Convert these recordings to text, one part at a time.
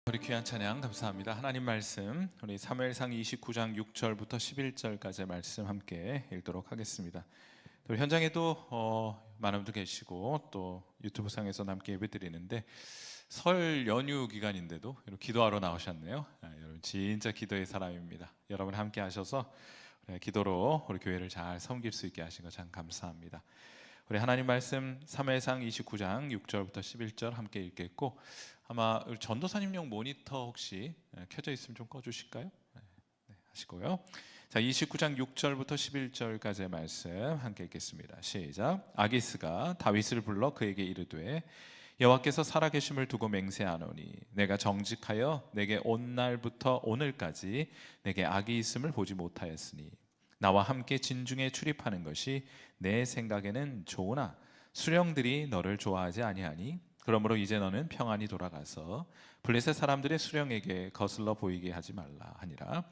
우리 귀한 찬양 감사합니다. 하나님 말씀 우리 사무엘상 29장 6절부터 11절까지의 말씀 함께 읽도록 하겠습니다. 또 현장에도 많은 분들 계시고 또 유튜브 상에서 함께 예배드리는데 설 연휴 기간인데도 기도하러 나오셨네요. 여러분 진짜 기도의 사람입니다. 여러분 함께 하셔서 기도로 우리 교회를 잘 섬길 수 있게 하신 것 참 감사합니다. 우리 하나님 말씀 사무엘상 29장 6절부터 11절 함께 읽겠고, 아마 전도사님용 모니터 혹시 켜져 있으면 좀 꺼주실까요? 네, 하시고요. 자, 29장 6절부터 11절까지의 말씀 함께 읽겠습니다. 시작. 아기스가 다윗을 불러 그에게 이르되 여호와께서 살아계심을 두고 맹세하노니 내가 정직하여 내게 온 날부터 오늘까지 내게 악이 있음을 보지 못하였으니 나와 함께 진중에 출입하는 것이 내 생각에는 좋으나 수령들이 너를 좋아하지 아니하니 그러므로 이제 너는 평안히 돌아가서 블레셋 사람들의 수령에게 거슬러 보이게 하지 말라 하니라.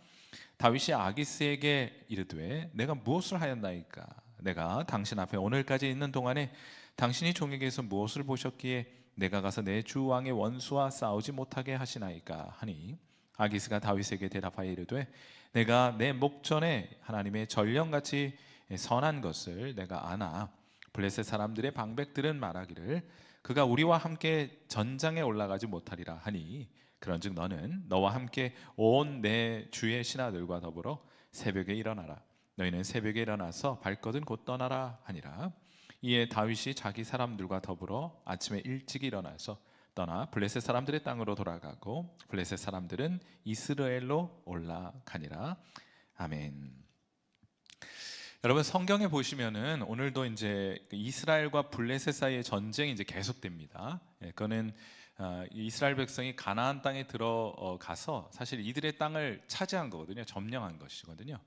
다윗이 아기스에게 이르되 내가 무엇을 하였나이까? 내가 당신 앞에 오늘까지 있는 동안에 당신이 종에게서 무엇을 보셨기에 내가 가서 내 주 왕의 원수와 싸우지 못하게 하시나이까 하니, 아기스가 다윗에게 대답하여 이르되 내가 내 목전에 하나님의 전령같이 선한 것을 내가 아나 블레셋 사람들의 방백들은 말하기를 그가 우리와 함께 전장에 올라가지 못하리라 하니, 그런즉 너는 너와 함께 온 내 주의 신하들과 더불어 새벽에 일어나라. 너희는 새벽에 일어나서 발거든 곧 떠나라 하니라. 이에 다윗이 자기 사람들과 더불어 아침에 일찍 일어나서 떠나 블레셋 사람들의 땅으로 돌아가고 블레셋 사람들은 이스라엘로 올라가니라. 아멘. 여러분 성경에 보시면은 오늘도 이제 이스라엘과 블레셋 사이의 전쟁이 이제 계속됩니다. 그거는 이스라엘 백성이 가나안 땅에 들어가서 사실 이들의 땅을 차지한 거거든요. 점령한 것이거든요.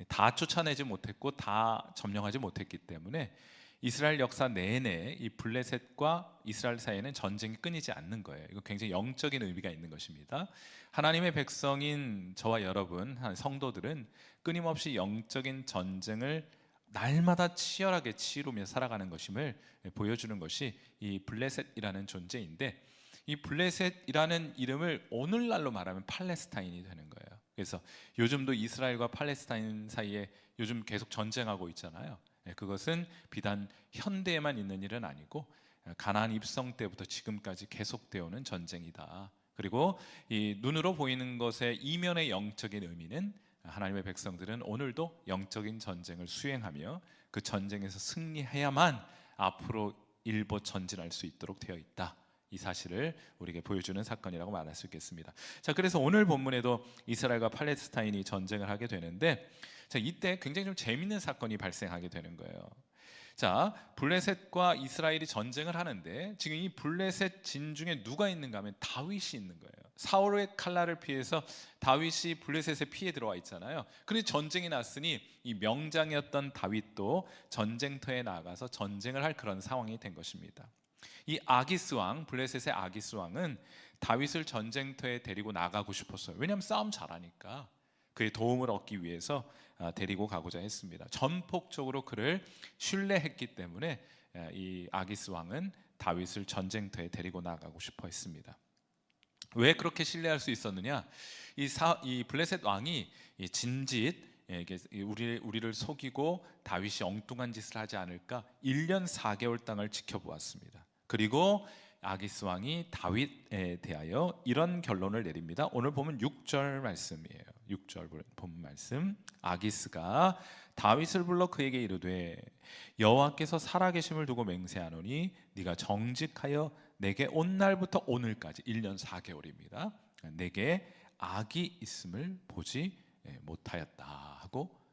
다 쫓아내지 못했고 다 점령하지 못했기 때문에 이스라엘 역사 내내 이 블레셋과 이스라엘 사이에는 전쟁이 끊이지 않는 거예요. 이거 굉장히 영적인 의미가 있는 것입니다. 하나님의 백성인 저와 여러분 성도들은 끊임없이 영적인 전쟁을 날마다 치열하게 치르며 살아가는 것임을 보여주는 것이 이 블레셋이라는 존재인데, 이 블레셋이라는 이름을 오늘날로 말하면 팔레스타인이 되는 거예요. 그래서 요즘도 이스라엘과 팔레스타인 사이에 요즘 계속 전쟁하고 있잖아요. 그것은 비단 현대에만 있는 일은 아니고 가나안 입성 때부터 지금까지 계속되어 오는 전쟁이다. 그리고 이 눈으로 보이는 것의 이면의 영적인 의미는 하나님의 백성들은 오늘도 영적인 전쟁을 수행하며 그 전쟁에서 승리해야만 앞으로 일보 전진할 수 있도록 되어 있다. 이 사실을 우리에게 보여주는 사건이라고 말할 수 있겠습니다. 자, 그래서 오늘 본문에도 이스라엘과 팔레스타인이 전쟁을 하게 되는데, 자, 이때 굉장히 좀 재밌는 사건이 발생하게 되는 거예요. 자, 블레셋과 이스라엘이 전쟁을 하는데 지금 이 블레셋 진중에 누가 있는가 하면 다윗이 있는 거예요. 사울의 칼날을 피해서 다윗이 블레셋에 피해 들어와 있잖아요. 그런데 전쟁이 났으니 이 명장이었던 다윗도 전쟁터에 나가서 전쟁을 할 그런 상황이 된 것입니다. 이 아기스 왕, 블레셋의 아기스 왕은 다윗을 전쟁터에 데리고 나가고 싶었어요. 왜냐하면 싸움 잘하니까 그의 도움을 얻기 위해서 데리고 가고자 했습니다. 전폭적으로 그를 신뢰했기 때문에 이 아기스 왕은 다윗을 전쟁터에 데리고 나가고 싶어 했습니다. 왜 그렇게 신뢰할 수 있었느냐? 이 블레셋 왕이 진짓, 우리를 속이고 다윗이 엉뚱한 짓을 하지 않을까 1년 4개월 땅을 지켜보았습니다. 그리고 아기스 왕이 다윗에 대하여 이런 결론을 내립니다. 오늘 보면 6절 말씀이에요. 6절 본 말씀. 아기스가 다윗을 불러 그에게 이르되 여호와께서 살아계심을 두고 맹세하노니 네가 정직하여 내게 온 날부터 오늘까지 1년 4개월입니다. 내게 악이 있음을 보지 못하였다 하고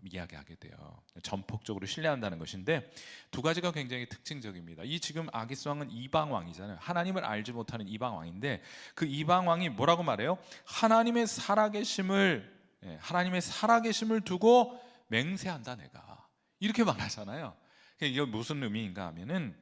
이야기하게 돼요. 전폭적으로 신뢰한다는 것인데 두 가지가 굉장히 특징적입니다. 이 지금 아기스 왕은 이방 왕이잖아요. 하나님을 알지 못하는 이방 왕인데 그 이방 왕이 뭐라고 말해요? 하나님의 살아계심을 두고 맹세한다 내가, 이렇게 말하잖아요. 이게 무슨 의미인가 하면은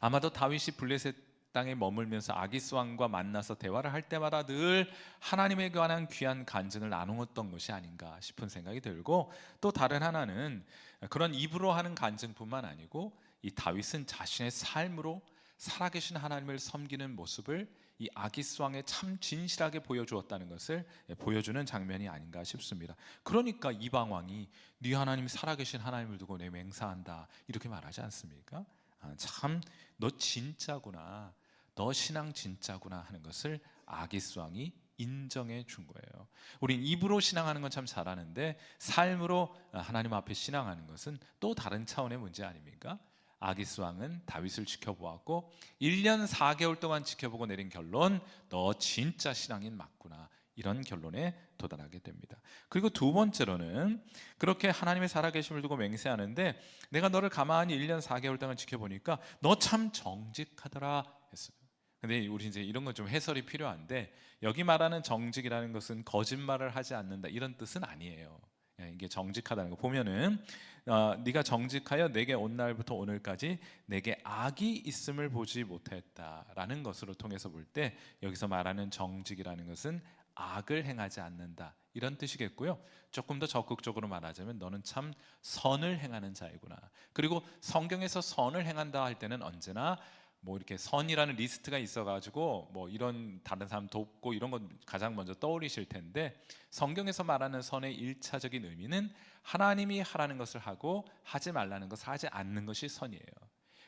아마도 다윗이 블레셋 땅에 머물면서 아기스 왕과 만나서 대화를 할 때마다 늘 하나님에 관한 귀한 간증을 나누었던 것이 아닌가 싶은 생각이 들고, 또 다른 하나는 그런 입으로 하는 간증뿐만 아니고 이 다윗은 자신의 삶으로 살아계신 하나님을 섬기는 모습을 이 아기스 왕에 참 진실하게 보여주었다는 것을 보여주는 장면이 아닌가 싶습니다. 그러니까 이방 왕이 네 하나님 살아계신 하나님을 두고 내 맹세한다 이렇게 말하지 않습니까? 참 너 진짜구나, 너 신앙 진짜구나 하는 것을 아기스 왕이 인정해 준 거예요. 우린 입으로 신앙하는 건 참 잘하는데 삶으로 하나님 앞에 신앙하는 것은 또 다른 차원의 문제 아닙니까? 아기스 왕은 다윗을 지켜보았고 1년 4개월 동안 지켜보고 내린 결론, 너 진짜 신앙인 맞구나, 이런 결론에 도달하게 됩니다. 그리고 두 번째로는 그렇게 하나님의 살아계심을 두고 맹세하는데 내가 너를 가만히 1년 4개월 동안 지켜보니까 너 참 정직하더라 했어요. 근데 우리 이제 이런 건 좀 해설이 필요한데, 여기 말하는 정직이라는 것은 거짓말을 하지 않는다 이런 뜻은 아니에요. 이게 정직하다는 거 보면은 네가 정직하여 내게 온 날부터 오늘까지 내게 악이 있음을 보지 못했다라는 것으로 통해서 볼 때 여기서 말하는 정직이라는 것은 악을 행하지 않는다 이런 뜻이겠고요. 조금 더 적극적으로 말하자면 너는 참 선을 행하는 자이구나. 그리고 성경에서 선을 행한다 할 때는 언제나 뭐 이렇게 선이라는 리스트가 있어가지고 뭐 이런 다른 사람 돕고 이런 건 가장 먼저 떠올리실 텐데, 성경에서 말하는 선의 1차적인 의미는 하나님이 하라는 것을 하고 하지 말라는 것을 하지 않는 것이 선이에요.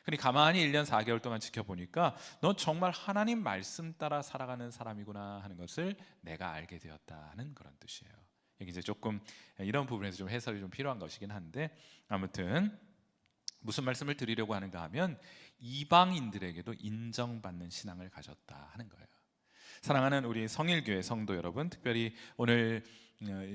그러니 가만히 1년 4개월 동안 지켜보니까 너 정말 하나님 말씀 따라 살아가는 사람이구나 하는 것을 내가 알게 되었다는 그런 뜻이에요. 여기 이제 조금 이런 부분에서 좀 해설이 좀 필요한 것이긴 한데, 아무튼 무슨 말씀을 드리려고 하는가 하면 이방인들에게도 인정받는 신앙을 가졌다 하는 거예요. 사랑하는 우리 성일교회 성도 여러분, 특별히 오늘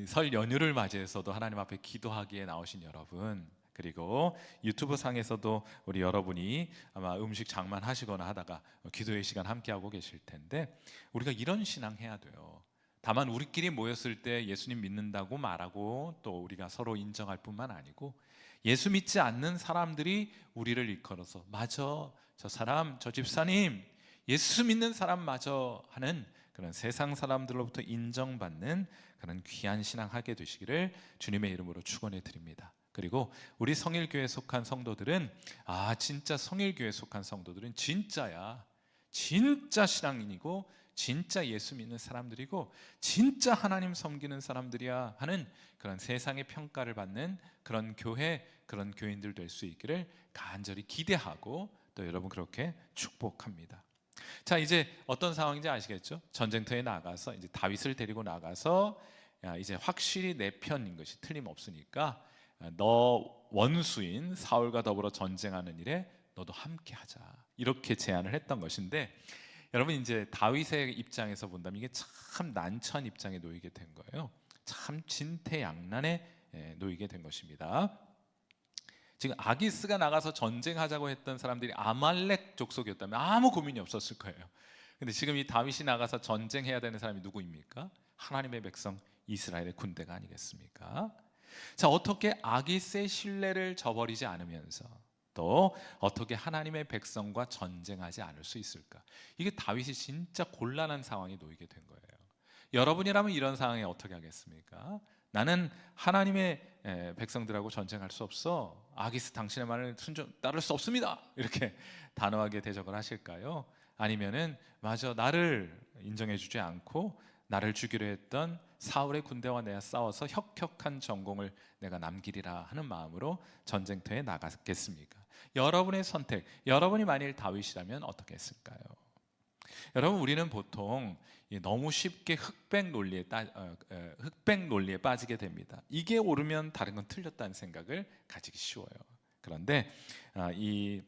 설 연휴를 맞이해서도 하나님 앞에 기도하기에 나오신 여러분, 그리고 유튜브 상에서도 우리 여러분이 아마 음식 장만하시거나 하다가 기도의 시간 함께하고 계실 텐데, 우리가 이런 신앙 해야 돼요. 다만 우리끼리 모였을 때 예수님 믿는다고 말하고 또 우리가 서로 인정할 뿐만 아니고, 예수 믿지 않는 사람들이 우리를 일컬어서 맞아, 저 사람, 저 집사님 예수 믿는 사람 맞아 하는 그런 세상 사람들로부터 인정받는 그런 귀한 신앙하게 되시기를 주님의 이름으로 축원해 드립니다. 그리고 우리 성일교회에 속한 성도들은 진짜 성일교회에 속한 성도들은 진짜야, 진짜 신앙인이고 진짜 예수 믿는 사람들이고 진짜 하나님 섬기는 사람들이야 하는 그런 세상의 평가를 받는 그런 교회, 그런 교인들 될 수 있기를 간절히 기대하고 또 여러분 그렇게 축복합니다. 자, 이제 어떤 상황인지 아시겠죠? 전쟁터에 나가서 이제 다윗을 데리고 나가서 이제 확실히 내 편인 것이 틀림없으니까 너 원수인 사울과 더불어 전쟁하는 일에 너도 함께하자 이렇게 제안을 했던 것인데, 여러분 이제 다윗의 입장에서 본다면 이게 참 난처한 입장에 놓이게 된 거예요. 참 진퇴양난에 놓이게 된 것입니다. 지금 아기스가 나가서 전쟁하자고 했던 사람들이 아말렉 족속이었다면 아무 고민이 없었을 거예요. 근데 지금 이 다윗이 나가서 전쟁해야 되는 사람이 누구입니까? 하나님의 백성 이스라엘의 군대가 아니겠습니까? 자, 어떻게 아기스의 신뢰를 저버리지 않으면서 또 어떻게 하나님의 백성과 전쟁하지 않을 수 있을까? 이게 다윗이 진짜 곤란한 상황에 놓이게 된 거예요. 여러분이라면 이런 상황에 어떻게 하겠습니까? 나는 하나님의 백성들하고 전쟁할 수 없어, 아기스 당신의 말을 따를 수 없습니다, 이렇게 단호하게 대적을 하실까요? 아니면은 맞아, 나를 인정해 주지 않고 나를 죽이려 했던 사울의 군대와 내가 싸워서 혁혁한 전공을 내가 남기리라 하는 마음으로 전쟁터에 나가겠습니까? 여러분의 선택, 여러분이 만일 다윗이라면 어떻게 했을까요? 여러분, 우리는 보통 너무 쉽게 흑백 논리에 빠지게 됩니다. 이게 옳으면 다른 건 틀렸다는 생각을 가지기 쉬워요. 그런데 이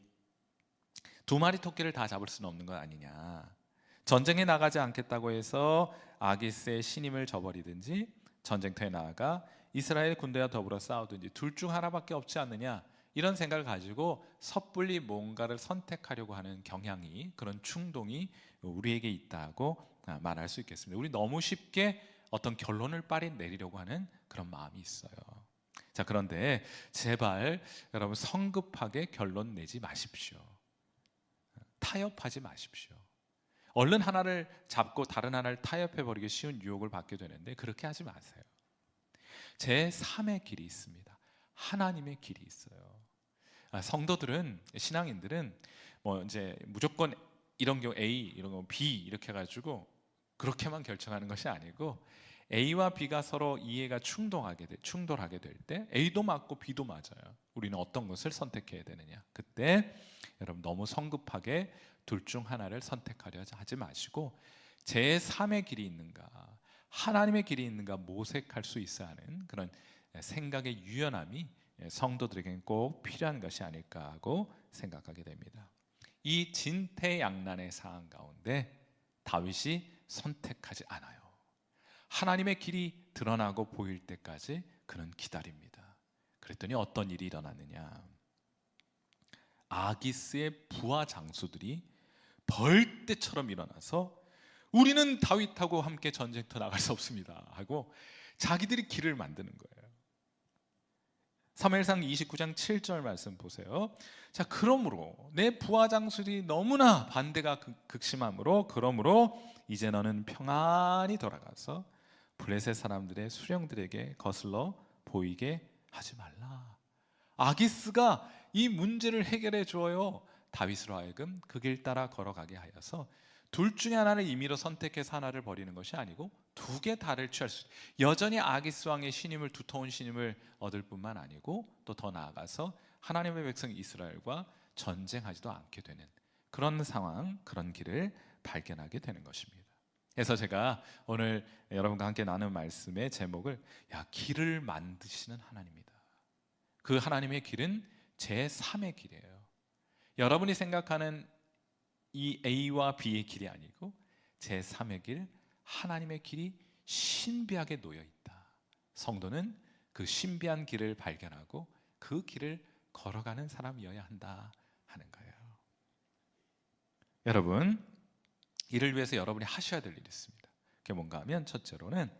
두 마리 토끼를 다 잡을 수는 없는 것 아니냐. 전쟁에 나가지 않겠다고 해서 아기스의 신임을 저버리든지 전쟁터에 나아가 이스라엘 군대와 더불어 싸우든지 둘 중 하나밖에 없지 않느냐, 이런 생각을 가지고 섣불리 뭔가를 선택하려고 하는 경향이, 그런 충동이 우리에게 있다고 말할 수 있겠습니다. 우리 너무 쉽게 어떤 결론을 빨리 내리려고 하는 그런 마음이 있어요. 자, 그런데 제발 여러분 성급하게 결론 내지 마십시오. 타협하지 마십시오. 얼른 하나를 잡고 다른 하나를 타협해버리기 쉬운 유혹을 받게 되는데 그렇게 하지 마세요. 제3의 길이 있습니다. 하나님의 길이 있어요. 성도들은, 신앙인들은 뭐 이제 무조건 이런 경우 A, 이런 경우 B 이렇게 해가지고 그렇게만 결정하는 것이 아니고 A와 B가 서로 이해가 충돌하게 될 때 A도 맞고 B도 맞아요. 우리는 어떤 것을 선택해야 되느냐. 그때 여러분 너무 성급하게 둘 중 하나를 선택하려 하지 마시고 제3의 길이 있는가, 하나님의 길이 있는가 모색할 수 있어야 하는 그런 생각의 유연함이 성도들에게는 꼭 필요한 것이 아닐까 하고 생각하게 됩니다. 이 진퇴양난의 상황 가운데 다윗이 선택하지 않아요. 하나님의 길이 드러나고 보일 때까지 그는 기다립니다. 그랬더니 어떤 일이 일어났느냐. 아기스의 부하 장수들이 벌떼처럼 일어나서 우리는 다윗하고 함께 전쟁터 나갈 수 없습니다 하고 자기들이 길을 만드는 거예요. 사무엘상 29장 7절 말씀 보세요. 자, 그러므로 내 부하 장수들이 너무나 반대가 극심하므로 그러므로 이제 너는 평안히 돌아가서 블레셋 사람들의 수령들에게 거슬러 보이게 하지 말라. 아기스가 이 문제를 해결해 주어요. 다윗으로 하여금 그 길 따라 걸어가게 하여서 둘 중에 하나를 임의로 선택해서 하나를 버리는 것이 아니고 두 개 다를 취할 수, 여전히 아기스 왕의 신임을, 두터운 신임을 얻을 뿐만 아니고 또 더 나아가서 하나님의 백성 이스라엘과 전쟁하지도 않게 되는 그런 상황, 그런 길을 발견하게 되는 것입니다. 그래서 제가 오늘 여러분과 함께 나눈 말씀의 제목을 길을 만드시는 하나님이다. 그 하나님의 길은 제3의 길이에요. 여러분이 생각하는 이 A와 B의 길이 아니고 제3의 길, 하나님의 길이 신비하게 놓여 있다. 성도는 그 신비한 길을 발견하고 그 길을 걸어가는 사람이어야 한다 하는 거예요. 여러분, 이를 위해서 여러분이 하셔야 될 일이 있습니다. 그게 뭔가 하면 첫째로는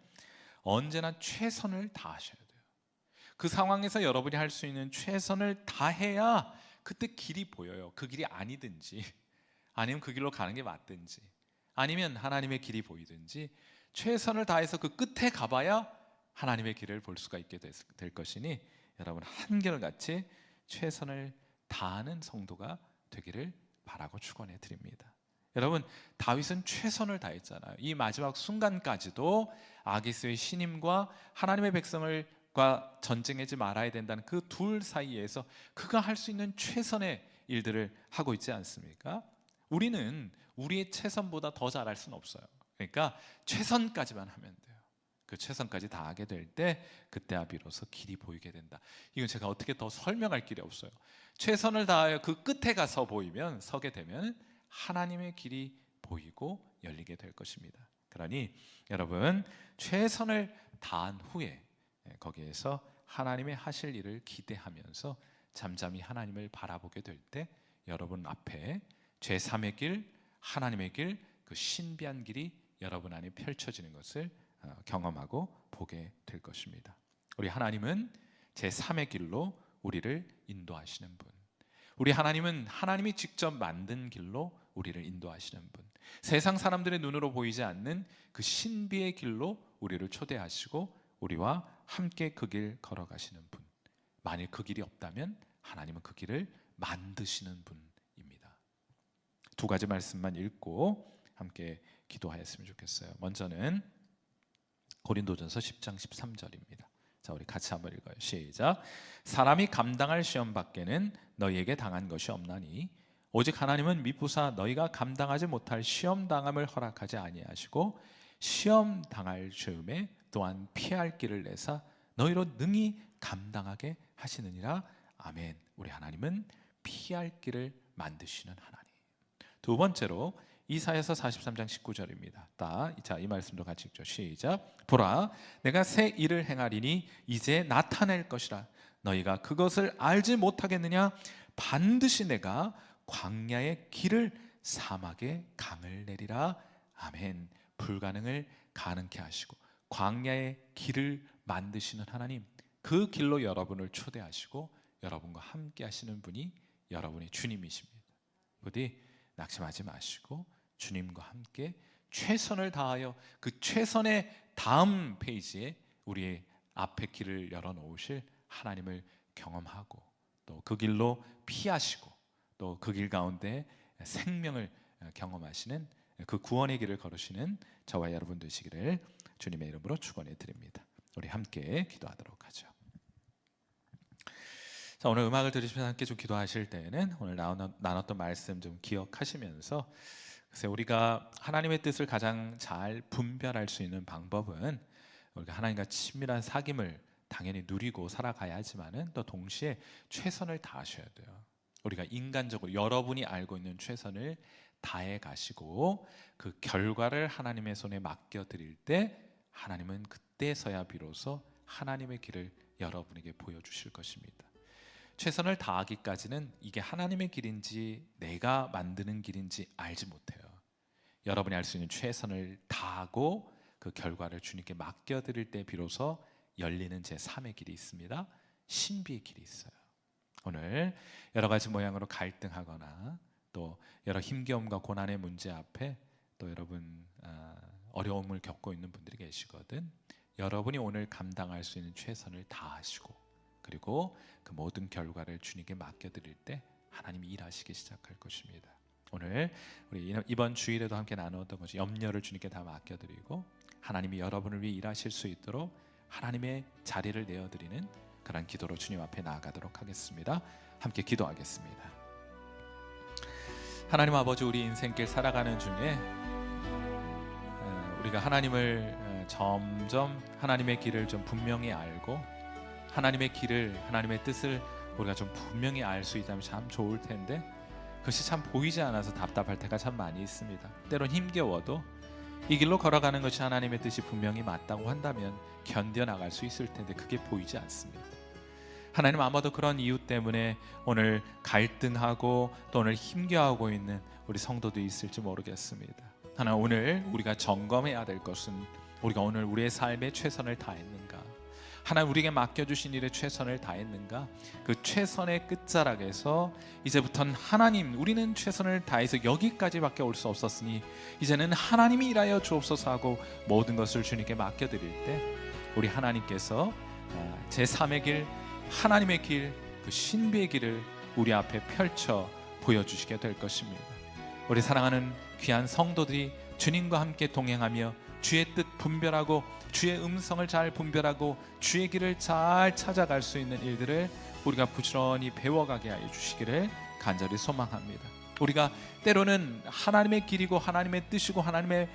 언제나 최선을 다하셔야 돼요. 그 상황에서 여러분이 할 수 있는 최선을 다해야 그때 길이 보여요. 그 길이 아니든지 아니면 그 길로 가는 게 맞든지 아니면 하나님의 길이 보이든지 최선을 다해서 그 끝에 가봐야 하나님의 길을 볼 수가 있게 될 것이니 여러분 한결같이 최선을 다하는 성도가 되기를 바라고 축원해 드립니다. 여러분, 다윗은 최선을 다했잖아요. 이 마지막 순간까지도 아기스의 신임과 하나님의 백성과 전쟁하지 말아야 된다는 그 둘 사이에서 그가 할 수 있는 최선의 일들을 하고 있지 않습니까? 우리는 우리의 최선보다 더 잘할 수는 없어요. 그러니까 최선까지만 하면 돼요. 그 최선까지 다하게 될 때 그때야 비로소 길이 보이게 된다. 이건 제가 어떻게 더 설명할 길이 없어요. 최선을 다하여 그 끝에 가서 보이면, 서게 되면 하나님의 길이 보이고 열리게 될 것입니다. 그러니 여러분 최선을 다한 후에 거기에서 하나님의 하실 일을 기대하면서 잠잠히 하나님을 바라보게 될 때 여러분 앞에 제3의 길, 하나님의 길, 그 신비한 길이 여러분 안에 펼쳐지는 것을 경험하고 보게 될 것입니다. 우리 하나님은 제3의 길로 우리를 인도하시는 분, 우리 하나님은 하나님이 직접 만든 길로 우리를 인도하시는 분, 세상 사람들의 눈으로 보이지 않는 그 신비의 길로 우리를 초대하시고 우리와 함께 그 길 걸어가시는 분. 만일 그 길이 없다면 하나님은 그 길을 만드시는 분입니다. 두 가지 말씀만 읽고 함께 기도하였으면 좋겠어요. 먼저는 고린도전서 10장 13절입니다. 자, 우리 같이 한번 읽어요. 시작. 사람이 감당할 시험 밖에는 너희에게 당한 것이 없나니 오직 하나님은 미쁘사 너희가 감당하지 못할 시험 당함을 허락하지 아니하시고 시험 당할 즈음에 또한 피할 길을 내사 너희로 능히 감당하게 하시느니라. 아멘. 우리 하나님은 피할 길을 만드시는 하나님. 두 번째로 이사야서 43장 19절입니다. 자, 이 말씀도 같이 읽죠. 시작. 보라, 내가 새 일을 행하리니 이제 나타낼 것이라. 너희가 그것을 알지 못하겠느냐? 반드시 내가 광야의 길을, 사막의 강을 내리라. 아멘. 불가능을 가능케 하시고 광야의 길을 만드시는 하나님, 그 길로 여러분을 초대하시고 여러분과 함께 하시는 분이 여러분의 주님이십니다. 부디 낙심하지 마시고 주님과 함께 최선을 다하여 그 최선의 다음 페이지에 우리의 앞에 길을 열어놓으실 하나님을 경험하고 또 그 길로 피하시고 또 그 길 가운데 생명을 경험하시는 그 구원의 길을 걸으시는 저와 여러분 되시기를 주님의 이름으로 축원해 드립니다. 우리 함께 기도하도록 하죠. 자, 오늘 음악을 들으시면서 함께 좀 기도하실 때에는 오늘 나눴던 말씀 좀 기억하시면서, 글쎄 우리가 하나님의 뜻을 가장 잘 분별할 수 있는 방법은 우리가 하나님과 친밀한 사귐을 당연히 누리고 살아가야 하지만은 또 동시에 최선을 다하셔야 돼요. 우리가 인간적으로 여러분이 알고 있는 최선을 다해 가시고 그 결과를 하나님의 손에 맡겨 드릴 때 하나님은 그때서야 비로소 하나님의 길을 여러분에게 보여주실 것입니다. 최선을 다하기까지는 이게 하나님의 길인지 내가 만드는 길인지 알지 못해요. 여러분이 알 수 있는 최선을 다하고 그 결과를 주님께 맡겨드릴 때 비로소 열리는 제3의 길이 있습니다. 신비의 길이 있어요. 오늘 여러 가지 모양으로 갈등하거나 또 여러 힘겨움과 고난의 문제 앞에 또 여러분 어려움을 겪고 있는 분들이 계시거든. 여러분이 오늘 감당할 수 있는 최선을 다하시고 그리고 그 모든 결과를 주님께 맡겨드릴 때 하나님이 일하시기 시작할 것입니다. 오늘 우리 이번 주일에도 함께 나누었던 것이 염려를 주님께 다 맡겨드리고 하나님이 여러분을 위해 일하실 수 있도록 하나님의 자리를 내어드리는 그런 기도로 주님 앞에 나아가도록 하겠습니다. 함께 기도하겠습니다. 하나님 아버지, 우리 인생길 살아가는 중에 우리가 하나님을 점점 하나님의 길을 좀 분명히 알고 하나님의 길을, 하나님의 뜻을 우리가 좀 분명히 알 수 있다면 참 좋을 텐데 그것이 참 보이지 않아서 답답할 때가 참 많이 있습니다. 때론 힘겨워도 이 길로 걸어가는 것이 하나님의 뜻이 분명히 맞다고 한다면 견뎌나갈 수 있을 텐데 그게 보이지 않습니다. 하나님, 아마도 그런 이유 때문에 오늘 갈등하고 또 오늘 힘겨워하고 있는 우리 성도도 있을지 모르겠습니다. 하나님, 오늘 우리가 점검해야 될 것은 우리가 오늘 우리의 삶에 최선을 다했는가, 하나님 우리에게 맡겨주신 일에 최선을 다했는가, 그 최선의 끝자락에서 이제부터는 하나님, 우리는 최선을 다해서 여기까지밖에 올 수 없었으니 이제는 하나님이 일하여 주옵소서 하고 모든 것을 주님께 맡겨드릴 때 우리 하나님께서 제3의 길, 하나님의 길, 그 신비의 길을 우리 앞에 펼쳐 보여주시게 될 것입니다. 우리 사랑하는 귀한 성도들이 주님과 함께 동행하며 주의 뜻 분별하고 주의 음성을 잘 분별하고 주의 길을 잘 찾아갈 수 있는 일들을 우리가 부지런히 배워가게 하여 주시기를 간절히 소망합니다. 우리가 때로는 하나님의 길이고 하나님의 뜻이고 하나님의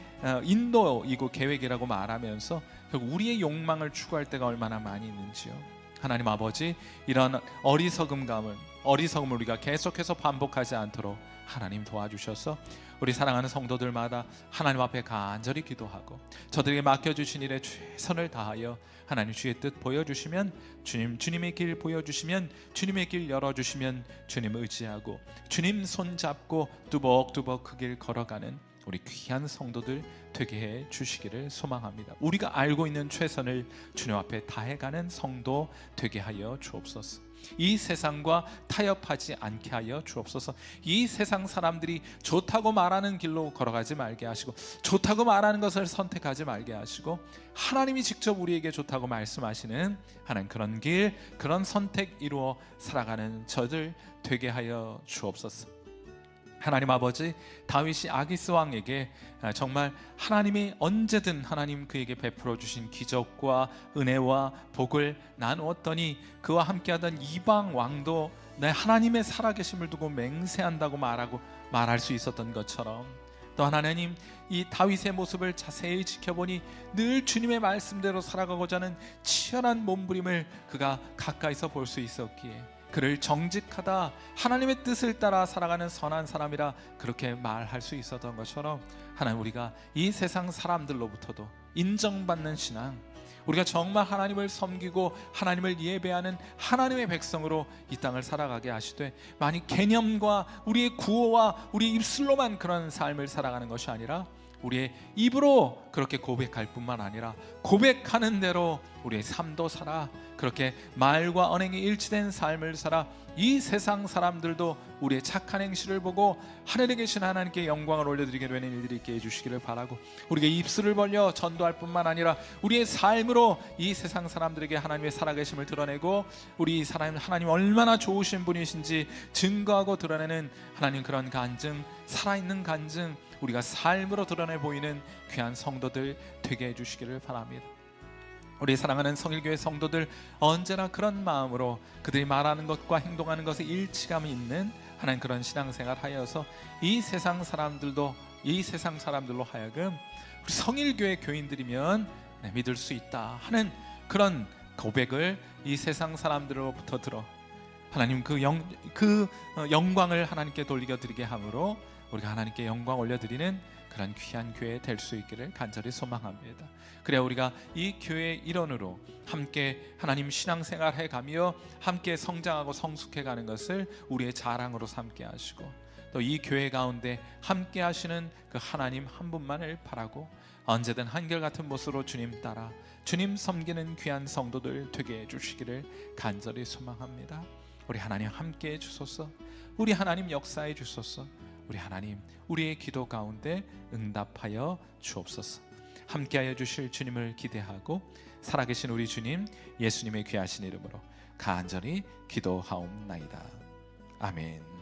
인도이고 계획이라고 말하면서 결국 우리의 욕망을 추구할 때가 얼마나 많이 있는지요. 하나님 아버지, 이런 어리석음을 우리가 계속해서 반복하지 않도록 하나님 도와주셔서 우리 사랑하는 성도들마다 하나님 앞에 간절히 기도하고 저들에게 맡겨주신 일에 최선을 다하여 하나님 주의 뜻 보여주시면 주님의 길 보여주시면 주님의 길 열어주시면 주님 의지하고 주님 손잡고 뚜벅뚜벅 그 길 걸어가는 우리 귀한 성도들 되게 해 주시기를 소망합니다. 우리가 알고 있는 최선을 주님 앞에 다해가는 성도 되게 하여 주옵소서. 이 세상과 타협하지 않게 하여 주옵소서. 이 세상 사람들이 좋다고 말하는 길로 걸어가지 말게 하시고 좋다고 말하는 것을 선택하지 말게 하시고 하나님이 직접 우리에게 좋다고 말씀하시는 하나님 그런 길, 그런 선택 이루어 살아가는 저들 되게 하여 주옵소서. 하나님 아버지, 다윗이 아기스 왕에게 정말 하나님이 언제든 하나님 그에게 베풀어 주신 기적과 은혜와 복을 나누었더니 그와 함께하던 이방 왕도 내 하나님의 살아계심을 두고 맹세한다고 말할 수 있었던 것처럼 또 하나님, 이 다윗의 모습을 자세히 지켜보니 늘 주님의 말씀대로 살아가고자 하는 치열한 몸부림을 그가 가까이서 볼 수 있었기에 그를 정직하다, 하나님의 뜻을 따라 살아가는 선한 사람이라 그렇게 말할 수 있었던 것처럼 하나님, 우리가 이 세상 사람들로부터도 인정받는 신앙, 우리가 정말 하나님을 섬기고 하나님을 예배하는 하나님의 백성으로 이 땅을 살아가게 하시되 만약 개념과 우리의 구호와 우리 입술로만 그런 삶을 살아가는 것이 아니라 우리의 입으로 그 그렇게 고백할 뿐만 아니라 고백하는 대로 우리의 삶도 살아, 그렇게 말과 언행이 일치된 삶을 살아 이 세상 사람들도 우리의 착한 행실을 보고 하늘에 계신 하나님께 영광을 올려드리게 되는 일들이 있게 해주시기를 바라고, 우리가 입술을 벌려 전도할 뿐만 아니라 우리의 삶으로 이 세상 사람들에게 하나님의 살아계심을 드러내고 우리 하나님 얼마나 좋으신 분이신지 증거하고 드러내는 하나님 그런 간증, 살아있는 간증, 우리가 삶으로 드러내 보이는 귀한 성도들 되게 해주시기를 바랍니다. 우리 사랑하는 성일교회 성도들 언제나 그런 마음으로 그들이 말하는 것과 행동하는 것에 일치감이 있는 하나님 그런 신앙생활 하여서 이 세상 사람들로 하여금 우리 성일교회 교인들이면 믿을 수 있다 하는 그런 고백을 이 세상 사람들로부터 들어 하나님 그 영광을 하나님께 돌려드리게 함으로 우리가 하나님께 영광 올려드리는 그런 귀한 교회 될 수 있기를 간절히 소망합니다. 그래야 우리가 이 교회의 일원으로 함께 하나님 신앙생활 해가며 함께 성장하고 성숙해가는 것을 우리의 자랑으로 삼게 하시고, 또 이 교회 가운데 함께 하시는 그 하나님 한 분만을 바라고 언제든 한결같은 모습으로 주님 따라 주님 섬기는 귀한 성도들 되게 해주시기를 간절히 소망합니다. 우리 하나님 함께 해주소서. 우리 하나님 역사해 주소서. 우리 하나님 우리의 기도 가운데 응답하여 주옵소서. 함께하여 주실 주님을 기대하고 살아계신 우리 주님 예수님의 귀하신 이름으로 간절히 기도하옵나이다. 아멘.